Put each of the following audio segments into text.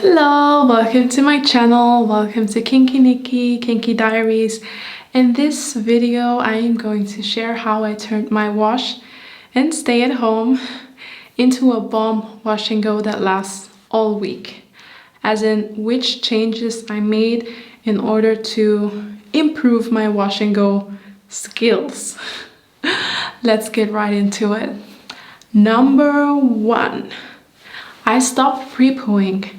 Hello, welcome to my channel. Welcome to Kinky Nikki, Kinky Diaries. In this video, I am going to share how I turned my wash and stay at home into a bomb wash and go that lasts all week. As in which changes I made in order to improve my wash and go skills. Let's get right into it. Number 1, I stopped pre-pooing.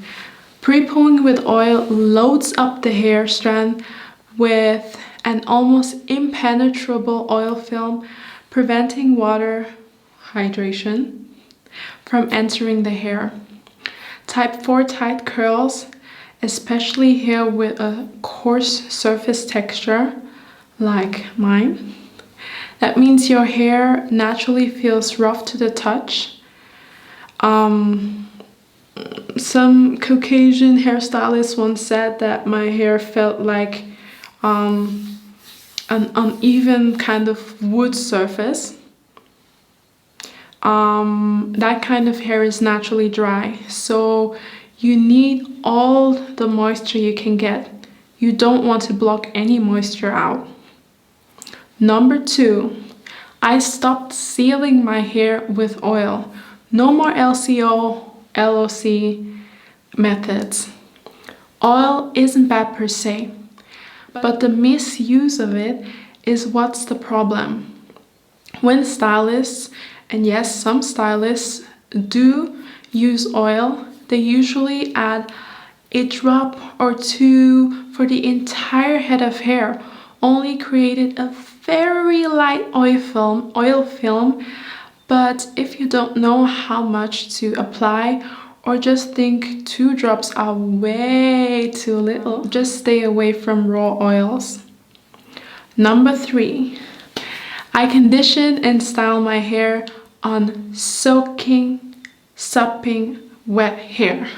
Prepooing with oil loads up the hair strand with an almost impenetrable oil film, preventing water hydration from entering the hair. Type 4 tight curls, especially hair with a coarse surface texture like mine. That means your hair naturally feels rough to the touch. Some Caucasian hairstylist once said that my hair felt like an uneven kind of wood surface. That kind of hair is naturally dry, so you need all the moisture you can get. You don't want to block any moisture out. Number 2, I stopped sealing my hair with oil. No more LCO, LOC methods. Oil isn't bad per se, but the misuse of it is what's the problem. When stylists, and yes, some stylists do use oil, they usually add a drop or two for the entire head of hair, only created a very light oil film. But if you don't know how much to apply, or just think 2 drops are way too little, just stay away from raw oils. Number 3, I condition and style my hair on soaking, supping, wet hair.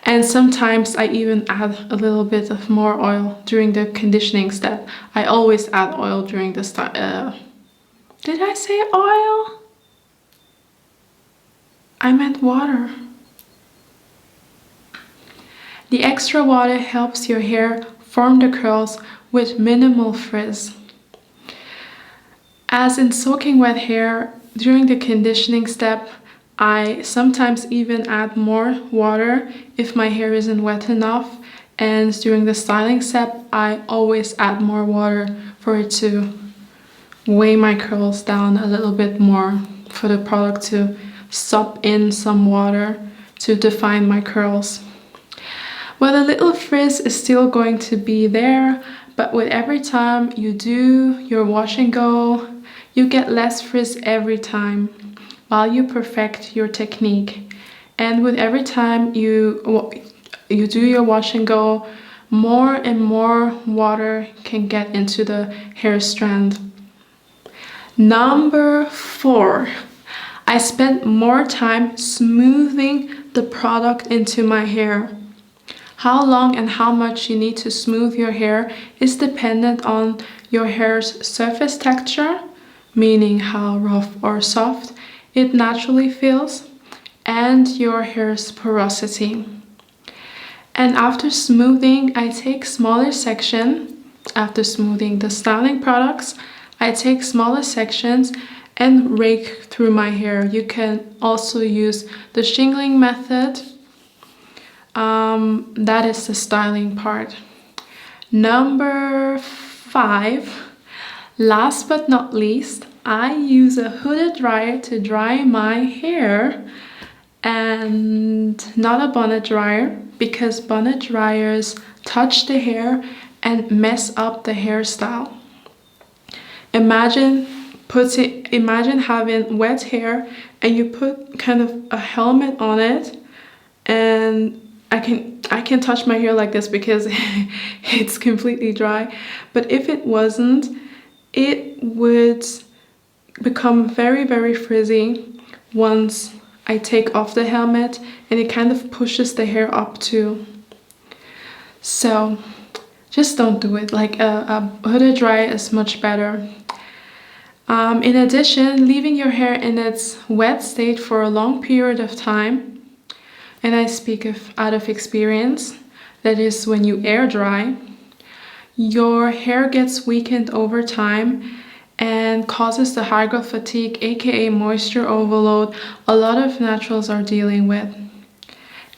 And sometimes I even add a little bit of more oil during the conditioning step. I always add oil during the did I say oil? I meant water. The extra water helps your hair form the curls with minimal frizz. As in soaking wet hair, during the conditioning step, I sometimes even add more water if my hair isn't wet enough. And during the styling step, I always add more water for it to weigh my curls down a little bit more, for the product to sup in some water to define my curls. Well, a little frizz is still going to be there, but with every time you do your wash and go, you get less frizz every time while you perfect your technique. And with every time you do your wash and go, more and more water can get into the hair strand. Number 4, I spent more time smoothing the product into my hair. How long and how much you need to smooth your hair is dependent on your hair's surface texture, meaning how rough or soft it naturally feels, and your hair's porosity. And after smoothing, I take smaller section. After smoothing the styling products, I take smaller sections and rake through my hair. You can also use the shingling method. That is the styling part. Number 5, last but not least, I use a hooded dryer to dry my hair and not a bonnet dryer, because bonnet dryers touch the hair and mess up the hairstyle. Imagine having wet hair and you put kind of a helmet on it, and I can touch my hair like this because it's completely dry, but if it wasn't, it would become very, very frizzy once I take off the helmet, and it kind of pushes the hair up too. So just don't do it. Like a hooded dryer is much better. In addition, leaving your hair in its wet state for a long period of time and I speak out of experience. That is, when you air dry, your hair gets weakened over time and causes the hygro fatigue, aka moisture overload, a lot of naturals are dealing with.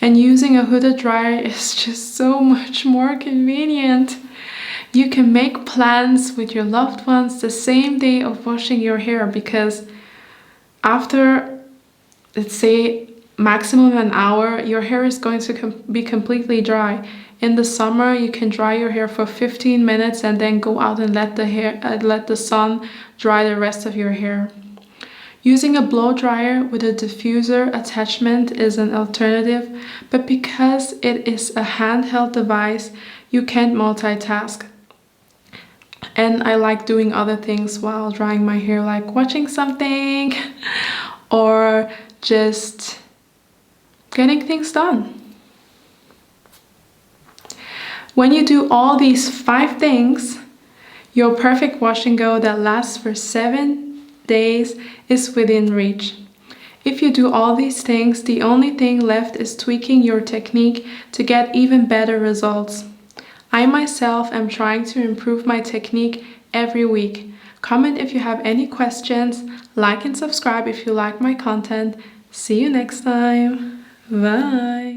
And using a hooded dryer is just so much more convenient. You can make plans with your loved ones the same day of washing your hair, because after, let's say, maximum an hour, your hair is going to be completely dry. In the summer, you can dry your hair for 15 minutes and then go out and let the sun dry the rest of your hair. Using a blow dryer with a diffuser attachment is an alternative, but because it is a handheld device, you can't multitask. And I like doing other things while drying my hair, like watching something or just getting things done. When you do all these 5 things, your perfect wash and go that lasts for 7 days is within reach. If you do all these things, the only thing left is tweaking your technique to get even better results. I myself am trying to improve my technique every week. Comment if you have any questions, like and subscribe if you like my content. See you next time. Bye.